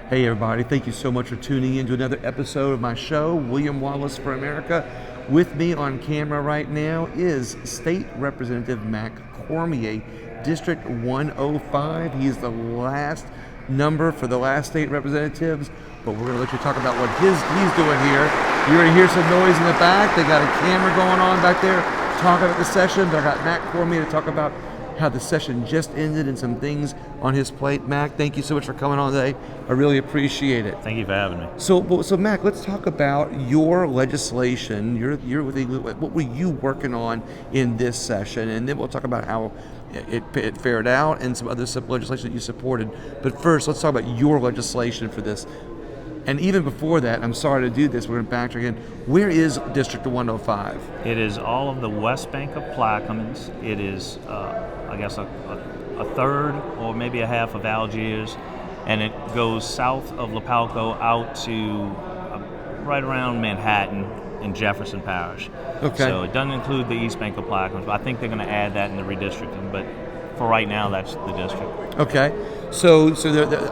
Hey everybody, thank you so much for tuning in to another episode of my show, William Wallace for America. With me on camera right now is State Representative Mack Cormier, District 105. He is the last number for the last state representatives, but we're going to let you talk about what he's doing here. You're going to hear some noise in the back. They got a camera going on back there talking about the session. But I got Mack Cormier to talk about how the session just ended and some things on his plate. Mack, thank you so much for coming on today. I really appreciate it. Thank you for having me. So Mack, let's talk about your legislation. What were you working on in this session, and then we'll talk about how it fared out and some other legislation that you supported. But first, let's talk about your legislation for this. And even before that, I'm sorry to do this, we're going to backtrack again. Where is District 105? It is all of the west bank of Plaquemines. It is, I guess, a third or maybe a half of Algiers, and it goes south of Lapalco out to right around Manhattan in Jefferson Parish. Okay. So it doesn't include the east bank of Plaquemines, but I think they're going to add that in the redistricting. But for right now, that's the district. Okay. So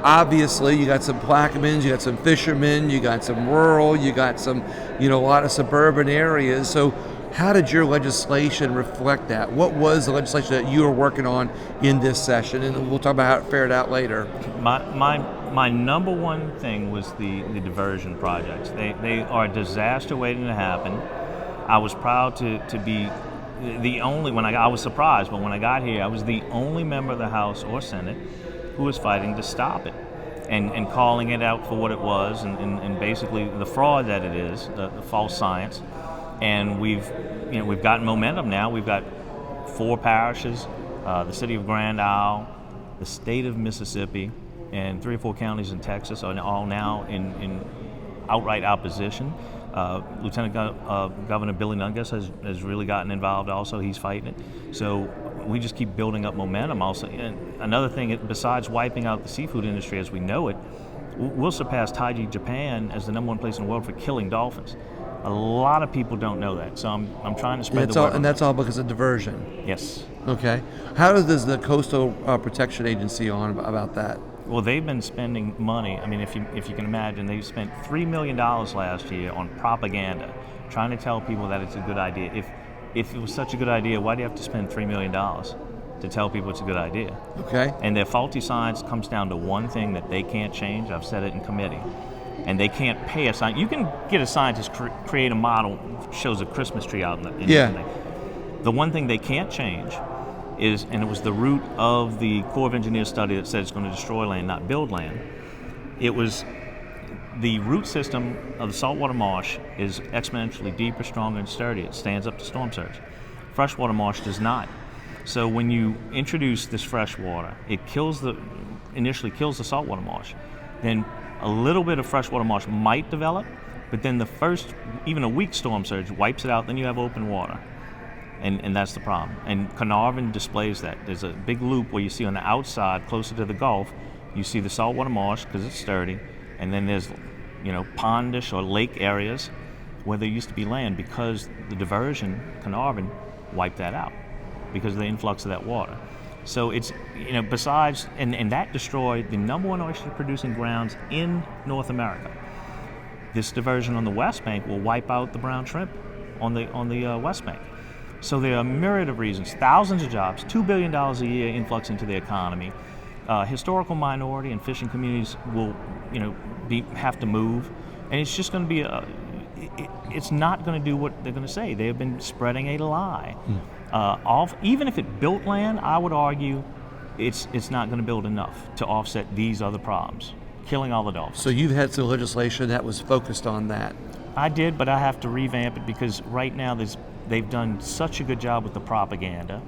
obviously you got some Plaquemines, you got some fishermen, you got some rural, you got some, a lot of suburban areas. So how did your legislation reflect that? What was the legislation that you were working on in this session? And we'll talk about how it fared out later. My number one thing was the diversion projects. They are a disaster waiting to happen. I was proud to be the only, I was surprised, but when I got here, I was the only member of the House or Senate who was fighting to stop it and calling it out for what it was and basically the fraud that it is, the false science. And we've gotten momentum now. We've got 4 parishes, the city of Grand Isle, the state of Mississippi, and 3 or 4 counties in Texas are all now in outright opposition. Lieutenant Governor Billy Nungas has really gotten involved also. He's fighting it. So we just keep building up momentum also. And another thing, besides wiping out the seafood industry as we know it, we'll surpass Taiji, Japan as the number 1 place in the world for killing dolphins. A lot of people don't know that, so I'm trying to spread the word. And that's all because of diversion? Yes. Okay. How does the Coastal Protection Agency on about that? Well, they've been spending money. I mean, if you can imagine, they spent $3 million last year on propaganda, trying to tell people that it's a good idea. If it was such a good idea, why do you have to spend $3 million to tell people it's a good idea? Okay. And their faulty science comes down to one thing that they can't change. I've said it in committee. And they can't pay a scientist. You can get a scientist create a model, shows a Christmas tree out in the thing. The one thing they can't change is, and it was the root of the Corps of Engineers study that said it's going to destroy land, not build land. It was the root system of the saltwater marsh is exponentially deeper, stronger, and sturdier. It stands up to storm surge. Freshwater marsh does not. So when you introduce this fresh water, it initially kills the saltwater marsh. Then a little bit of freshwater marsh might develop, but then the first, even a weak storm surge wipes it out, then you have open water. And that's the problem. And Carnarvon displays that. There's a big loop where you see on the outside, closer to the Gulf, you see the saltwater marsh because it's sturdy, and then there's, pondish or lake areas where there used to be land because the diversion, Carnarvon, wiped that out because of the influx of that water. So it's, besides, and that destroyed the number 1 oyster producing grounds in North America. This diversion on the West Bank will wipe out the brown shrimp on the West Bank. So there are a myriad of reasons, thousands of jobs, $2 billion a year influx into the economy. Historical minority and fishing communities will, have to move, and it's just going to be it's not going to do what they're going to say. They have been spreading a lie. Even if it built land, I would argue it's not going to build enough to offset these other problems, killing all the dolphins. So you've had some legislation that was focused on that. I did, but I have to revamp it because right now they've done such a good job with the propaganda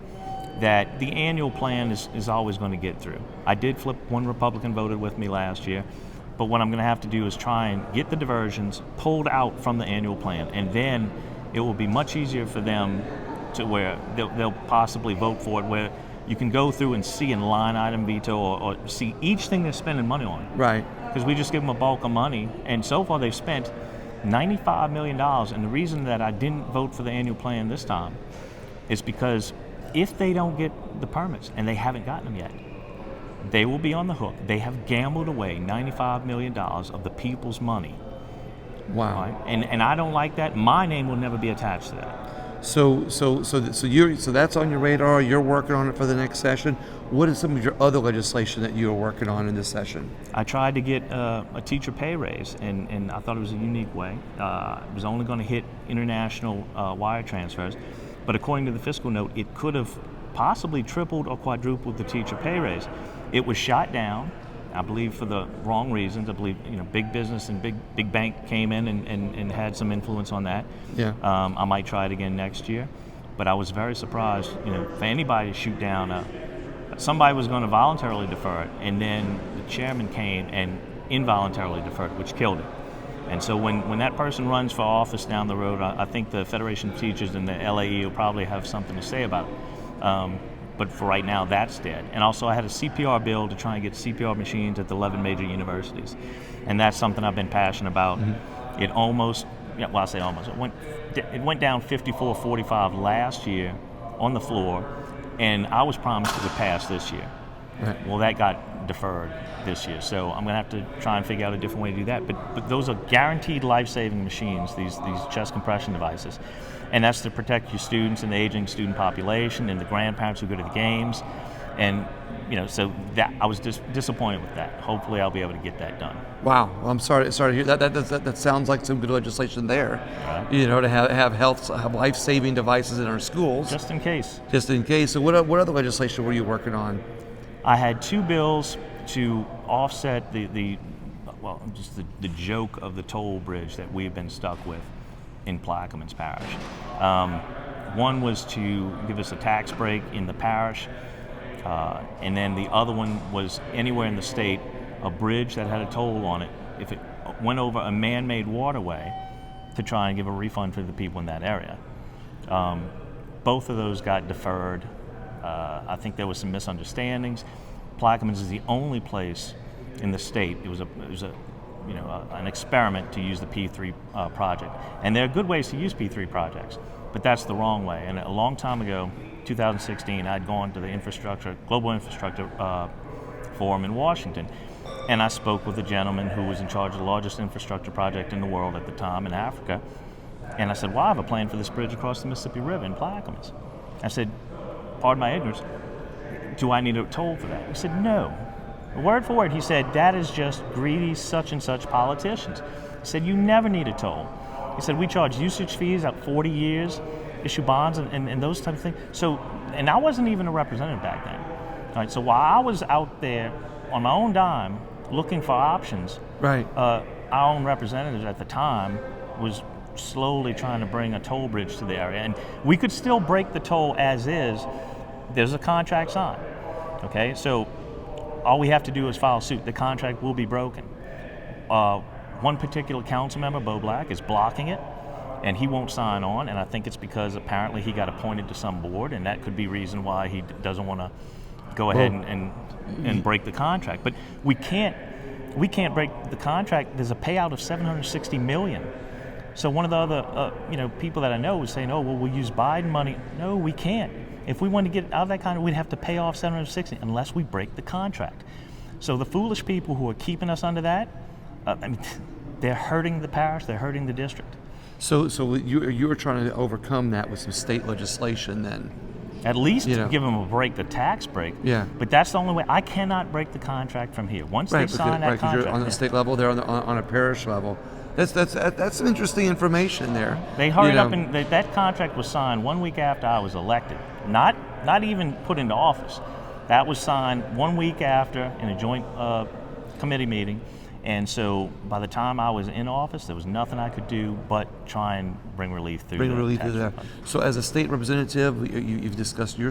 that the annual plan is always going to get through. I did flip, 1 Republican voted with me last year, but what I'm going to have to do is try and get the diversions pulled out from the annual plan, and then it will be much easier for them to where they'll possibly vote for it, where you can go through and see in line item veto or see each thing they're spending money on. Right. Because we just give them a bulk of money, and so far they've spent $95 million, and the reason that I didn't vote for the annual plan this time is because if they don't get the permits, and they haven't gotten them yet, they will be on the hook. They have gambled away $95 million of the people's money. Wow. Right? And I don't like that. My name will never be attached to that. So that's on your radar. You're working on it for the next session. What is some of your other legislation that you are working on in this session? I tried to get a teacher pay raise, and I thought it was a unique way. It was only going to hit international wire transfers, but according to the fiscal note, it could have possibly tripled or quadrupled the teacher pay raise. It was shot down, I believe, for the wrong reasons. I believe big business and big bank came in and had some influence on that. Yeah. I might try it again next year, but I was very surprised. For anybody to shoot down, somebody was going to voluntarily defer it, and then the chairman came and involuntarily deferred it, which killed it. And so when that person runs for office down the road, I think the Federation of Teachers and the LAE will probably have something to say about it. But for right now, that's dead. And also, I had a CPR bill to try and get CPR machines at the 11 major universities. And that's something I've been passionate about. Mm-hmm. It almost, I say almost, it went down 54-45 last year on the floor, and I was promised it would pass this year. Right. Well, that got deferred this year. So I'm going to have to try and figure out a different way to do that. But those are guaranteed life-saving machines, these chest compression devices. And that's to protect your students and the aging student population and the grandparents who go to the games. And, so that I was just disappointed with that. Hopefully I'll be able to get that done. Wow. Well, I'm sorry to hear that. That sounds like some good legislation there. Right. To have life-saving devices in our schools. Just in case. So what other legislation were you working on? I had two bills to offset the joke of the toll bridge that we've been stuck with in Plaquemines Parish. One was to give us a tax break in the parish, and then the other one was anywhere in the state, a bridge that had a toll on it, if it went over a man-made waterway, to try and give a refund to the people in that area. Both of those got deferred. I think there was some misunderstandings. Plaquemines is the only place in the state. It was an experiment to use the P3 project. And there are good ways to use P3 projects, but that's the wrong way. And a long time ago, 2016, I'd gone to the Global Infrastructure Forum in Washington, and I spoke with a gentleman who was in charge of the largest infrastructure project in the world at the time in Africa. And I said, well, I have a plan for this bridge across the Mississippi River in Plaquemines. I said, pardon my ignorance, do I need a toll for that? He said, no. Word for word, he said, that is just greedy such and such politicians. He said, you never need a toll. He said, we charge usage fees out 40 years, issue bonds, and those types of things. So, and I wasn't even a representative back then. All right, so while I was out there on my own dime looking for options, right, our own representatives at the time was slowly trying to bring a toll bridge to the area. And we could still break the toll as is. There's a contract signed, okay? So all we have to do is file suit. The contract will be broken. One particular council member, Bo Black, is blocking it, and he won't sign on, and I think it's because apparently he got appointed to some board, and that could be reason why he doesn't want to go ahead and break the contract. But we can't break the contract. There's a payout of $760 million. So one of the other people that I know was saying, oh, well, we'll use Biden money. No, we can't. If we want to get out of that contract, we'd have to pay off $760 unless we break the contract. So the foolish people who are keeping us under that, they're hurting the parish, they're hurting the district. So you were trying to overcome that with some state legislation then? At least give them a break, the tax break. Yeah. But that's the only way. I cannot break the contract from here. Once they sign that contract. You're on the state level, they're on a parish level. That's some interesting information there. They hurried up, and that contract was signed 1 week after I was elected. Not even put into office. That was signed 1 week after in a joint committee meeting. And so by the time I was in office, there was nothing I could do but try and bring relief through that. So as a state representative, you've discussed your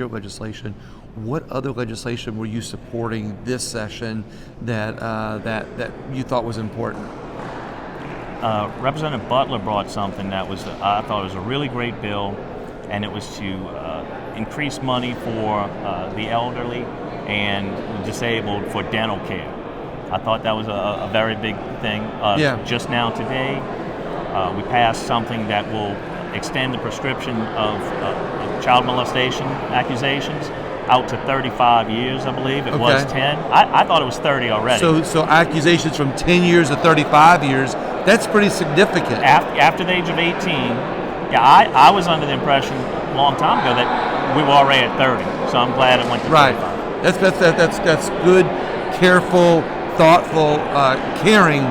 legislation. What other legislation were you supporting this session that you thought was important? Representative Butler brought something that I thought was a really great bill, and it was to increase money for the elderly and disabled for dental care. I thought that was a very big thing. Just now today, we passed something that will extend the prescription of child molestation accusations out to 35 years, I believe. It was 10. I thought it was 30 already. So accusations from 10 years to 35 years, that's pretty significant. After the age of 18, I was under the impression a long time ago that we were already at 30. So I'm glad it went to 35. That's good, careful, thoughtful, caring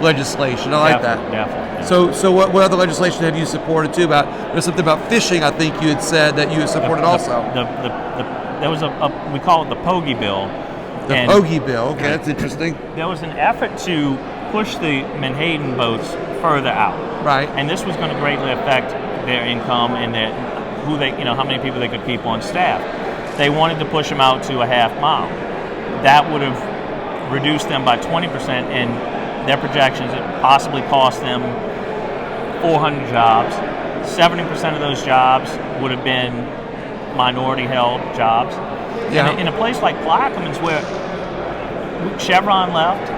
legislation. I like that. Definitely. So what other legislation have you supported too? There's something about fishing. I think you had said that you supported also. There was we call it the Pogey Bill. The Pogey Bill. Okay, that's interesting. There was an effort to push the Menhaden boats further out. Right. And this was going to greatly affect their income and how many people they could keep on staff. They wanted to push them out to a half mile. That would have reduced them by 20%, and their projections, it possibly cost them 400 jobs. 70% of those jobs would have been minority-held jobs. Yeah. In a place like Plaquemines, where Chevron left,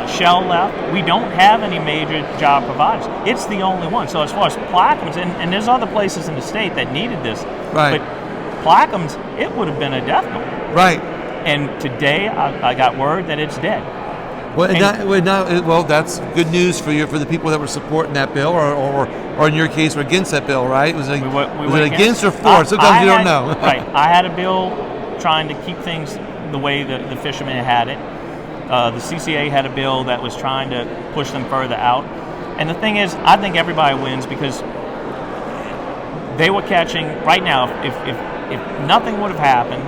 Shell left, we don't have any major job providers. It's the only one. So as far as Plaquemines, and there's other places in the state that needed this, right. but Plaquemines, it would have been a death knell. Right. And today, I got word that it's dead. Well, that's good news for the people that were supporting that bill, or in your case, were against that bill, right? Was it against or for? Sometimes you don't know. Right. I had a bill trying to keep things the way the fishermen had it. The CCA had a bill that was trying to push them further out. And the thing is, I think everybody wins because they were catching, right now, if nothing would have happened,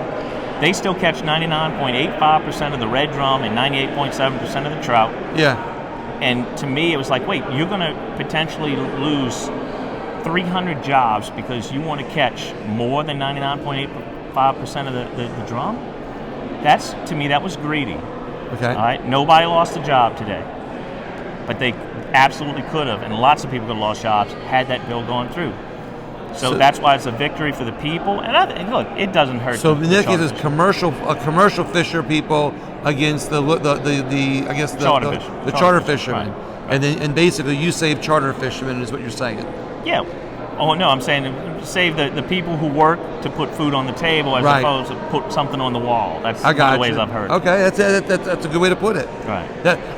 they still catch 99.85% of the red drum and 98.7% of the trout. Yeah. And to me, it was like, wait, you're going to potentially lose 300 jobs because you want to catch more than 99.85% of the drum? To me, that was greedy. Okay. All right. Nobody lost a job today, but they absolutely could have, and lots of people could have lost jobs had that bill gone through. So that's why it's a victory for the people. And look, it doesn't hurt. So in this case, it's commercial fisher people against the charter fishermen, right. And basically you save charter fishermen is what you're saying. Yeah. Oh no, I'm saying save the people who work to put food on the table as opposed to put something on the wall. That's one of the ways I've heard it. Okay, that's a good way to put it. Right.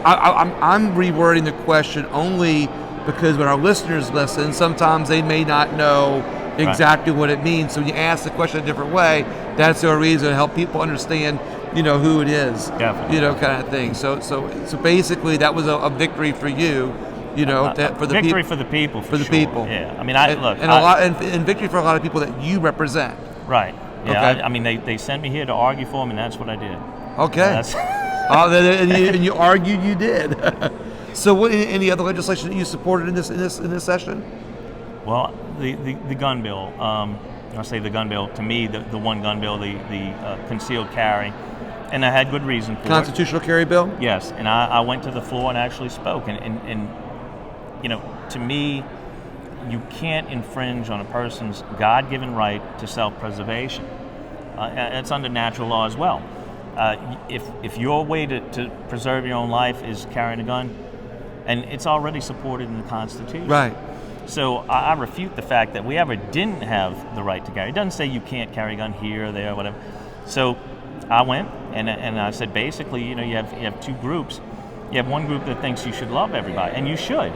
I'm rewording the question only because when our listeners listen, sometimes they may not know exactly what it means. So when you ask the question a different way, that's the reason to help people understand, who it is. Definitely. Kind of thing. So basically, that was a victory for you. For the victory for the people. For the sure. people. Yeah. I mean, and victory for a lot of people that you represent. Right. Yeah. Okay. I mean, they sent me here to argue for them, and that's what I did. Okay. And you argued. You did. So, any other legislation that you supported in this session? Well, the gun bill. I say the gun bill. To me, the one gun bill, the concealed carry, and I had good reason for constitutional carry bill. Yes, and I went to the floor and actually spoke, and to me, you can't infringe on a person's God-given right to self-preservation. It's under natural law as well. If your way to preserve your own life is carrying a gun, and it's already supported in the Constitution. Right. So I refute the fact that we ever didn't have the right to carry. It doesn't say you can't carry a gun here or there or whatever. So I went and I said, basically, you have two groups. You have one group that thinks you should love everybody, and you should,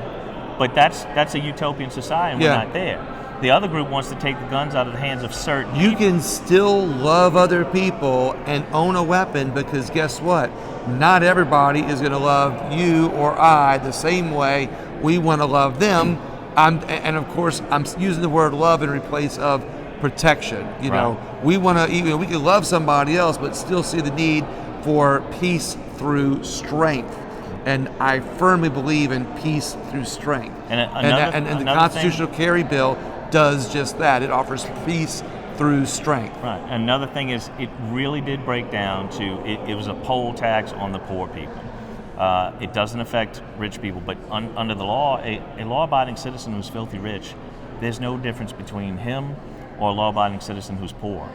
but that's a utopian society, and we're not there. The other group wants to take the guns out of the hands of certain people. You can still love other people and own a weapon because guess what? Not everybody is going to love you or I the same way we want to love them. And of course, I'm using the word love in place of protection. We want to, we can love somebody else, but still see the need for peace through strength. And I firmly believe in peace through strength. And the constitutional carry bill does just that. It offers peace through strength. Right. Another thing is it really did break down to, it was a poll tax on the poor people. It doesn't affect rich people, but under the law, a law-abiding citizen who's filthy rich, there's no difference between him or a law-abiding citizen who's poor.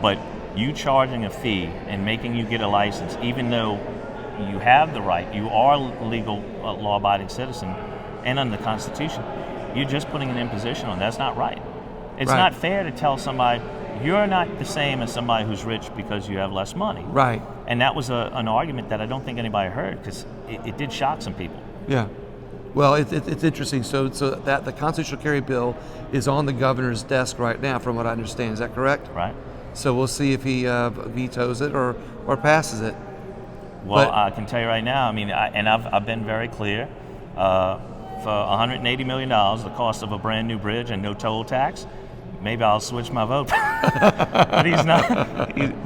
But you charging a fee and making you get a license, even though you have the right, you are a legal law-abiding citizen, and under the Constitution, you're just putting an imposition on. That's not right. It's not fair to tell somebody you're not the same as somebody who's rich because you have less money. Right. And that was an argument that I don't think anybody heard, because it did shock some people. Yeah. Well, it's interesting. So that the constitutional carry bill is on the governor's desk right now, from what I understand. Is that correct? Right. So we'll see if he vetoes it or passes it. Well, But- I can tell you right now, I mean, I've been very clear. For $180 million, the cost of a brand new bridge and no toll tax, maybe I'll switch my vote. But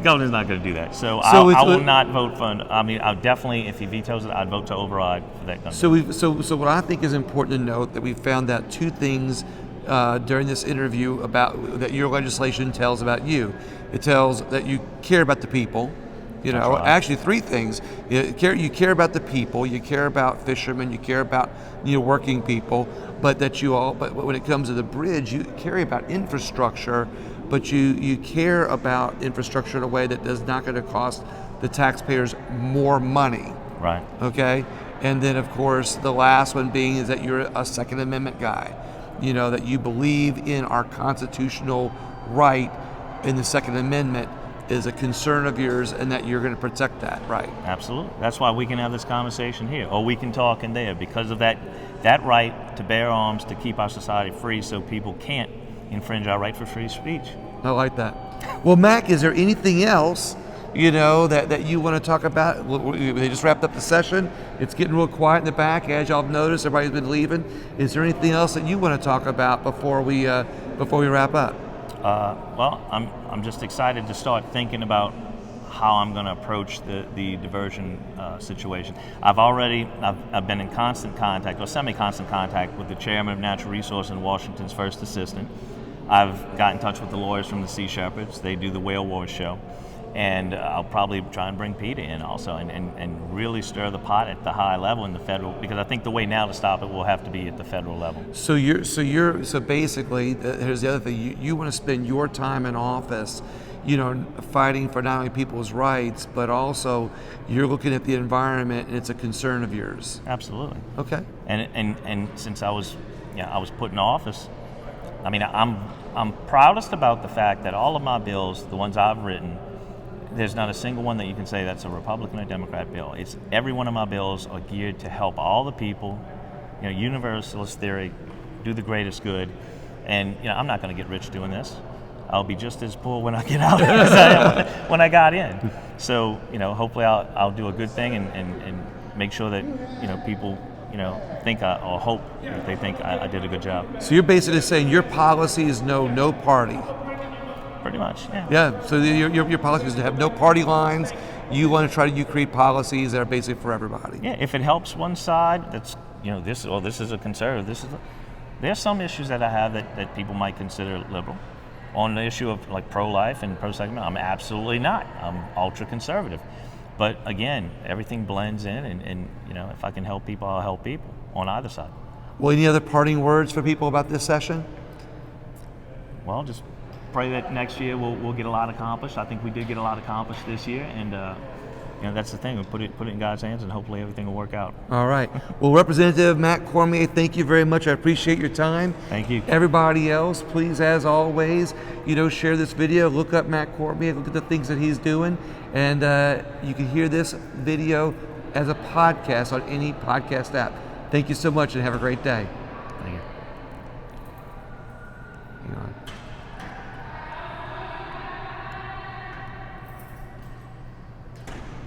governor's not going to do that. So I will not vote for. I mean, I'll definitely, if he vetoes it, I'd vote to override for that gun. So what I think is important to note, that we found out two things during this interview about that your legislation tells about you. It tells that you care about the people. You know, right. Actually, three things. You care about the people. You care about fishermen. You care about working people. But when it comes to the bridge, you care about infrastructure. But you care about infrastructure in a way that is not going to cost the taxpayers more money. Right. Okay. And then, of course, the last one being is that you're a Second Amendment guy. That you believe in our constitutional right in the Second Amendment is a concern of yours, and that you're going to protect that right. Absolutely. That's why we can have this conversation here, or we can talk in there, because of that right to bear arms, to keep our society free, so people can't infringe our right for free speech. I like that. Well, Mack, is there anything else that you want to talk about? They just wrapped up the session. It's getting real quiet in the back, as y'all have noticed. Everybody's been leaving. Is there anything else that you want to talk about before we wrap up? Well, I'm just excited to start thinking about how I'm going to approach the diversion situation. I've been in constant contact, or semi-constant contact, with the chairman of Natural Resource and Washington's first assistant. I've got in touch with the lawyers from the Sea Shepherds. They do the Whale Wars show. And I'll probably try and bring PETA in also, and really stir the pot at the high level in the federal, because I think the way now to stop it will have to be at the federal level. So basically, here's the other thing. You want to spend your time in office, fighting for not only people's rights, but also you're looking at the environment, and it's a concern of yours. Absolutely. Okay. And since I was put in office, I mean, I'm proudest about the fact that all of my bills, the ones I've written, there's not a single one that you can say that's a Republican or Democrat bill. It's every one of my bills are geared to help all the people, universalist theory, do the greatest good. And I'm not going to get rich doing this. I'll be just as poor when I get out as I am when I got in. So hopefully I'll do a good thing and make sure that people think or hope that they think I did a good job. So you're basically saying your policy is no party. Pretty much, yeah. Yeah. So your policy is to have no party lines. You want to try to create policies that are basically for everybody. Yeah. If it helps one side, that's this is a conservative. There's some issues that I have that people might consider liberal. On the issue of like pro-life and pro-Second Amendment, I'm absolutely not. I'm ultra conservative. But again, everything blends in, and if I can help people, I'll help people on either side. Well, any other parting words for people about this session? Well, just pray that next year we'll get a lot accomplished. I think we did get a lot accomplished this year, and that's the thing. We put it in God's hands, and hopefully everything will work out. All right. Well, Representative Mack Cormier, thank you very much. I appreciate your time. Thank you. Everybody else, please, as always, share this video. Look up Mack Cormier. Look at the things that he's doing, and you can hear this video as a podcast on any podcast app. Thank you so much, and have a great day.